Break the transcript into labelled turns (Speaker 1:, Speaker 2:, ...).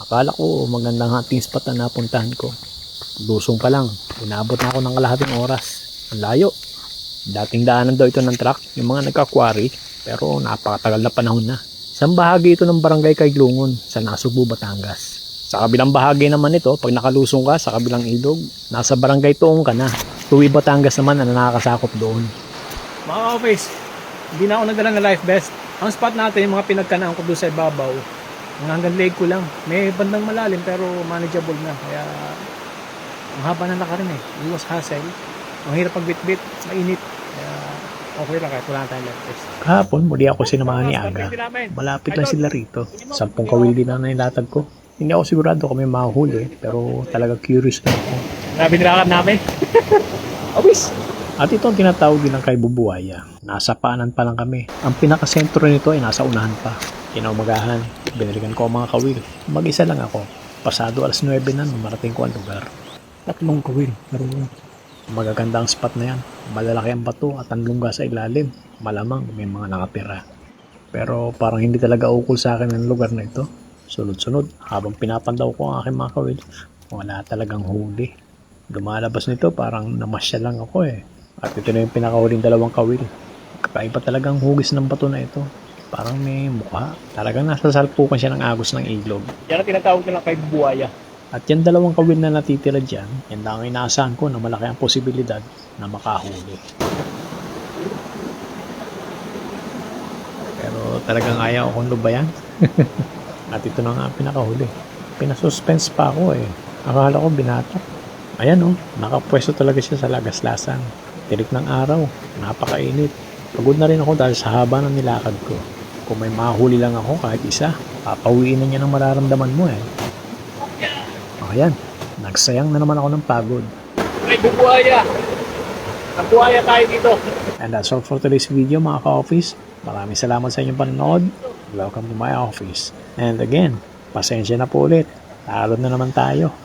Speaker 1: Akala ko magandang hunting spot na napuntahan ko. Lusong pa lang, inabot na ako ng kalahating oras. Ang layo. Dating daanan daw ito ng truck, yung mga nagka-quarry, pero napakatagal na panahon na. Isang bahagi ito ng barangay Kailungon sa Nasugbu, Batangas. Sa kabilang bahagi naman ito, pag nakalusong ka sa kabilang ilog, nasa barangay Tuong ka na. Tuwi, Batangas naman ang nakakasakop doon. Mga office, hindi na ako nagdala ng life vest. Ang spot natin, yung mga pinagkanaan ko doon sa ibabaw, hanggang leg ko lang. May bandang malalim pero manageable na. Kaya ang haba na lakarin eh. Iwas hassle. Ang hirap pagbitbit, mainit. Kaya okay lang kahit wala tayong life vest. Kahapon, muli ako sinamahan ni Aga. Malapit lang sila rito. 10 kawil din na nailatag ko. Hindi ako sigurado kung may mahuli, pero talaga curious na ako. Grabe nilakad namin. Awis! At ito ang tinatawag din ng kay Bubuaya. Nasa paanan pa lang kami. Ang pinakasentro nito ay nasa unahan pa. Kinaumagahan, binalikan ko ang mga kawil. Mag-isa lang ako. Pasado alas 9 na nung marating ko ang lugar. 3 kawil. Pero magaganda ang spot na yan. Malalaki ang bato at ang lungga sa ilalim. Malamang may mga nakatira. Pero parang hindi talaga ukol sa akin ang lugar na ito. Sunod-sunod, habang pinapandaw ko ang aking mga kawil, wala talagang huli. Lumalabas nito parang namasya lang ako eh. At ito na yung pinakahuling 2 kawil. Kakaiba talagang hugis ng bato na ito. Parang may mukha. Talagang nasa salpukan siya ng agos ng ilog. Yan ang tinatawag nila kay buwaya. At yan 2 kawil na natitira dyan, yan lang ang inaasahan ko na malaki ang posibilidad na makahuli. Pero talagang ayaw akong lubayan. At ito na nga ang pinakahuli. Pinasuspense pa ako eh. Akala ko binatak. Ayan oh, nakapwesto talaga siya sa lagaslasan. Tirik ng araw, napakainit. Pagod na rin ako dahil sa haba ng nilakad ko. Kung may mahuli lang ako kahit isa, papawiin na niya ng mararamdaman mo eh. Ayan, nagsayang na naman ako ng pagod. Ay, bubuhaya! Nagbuhaya tayo dito. And that's all for today's video mga ka-office. Maraming salamat sa inyong panonood. Welcome to my office. And again, pasensya na po ulit. Talo na naman tayo.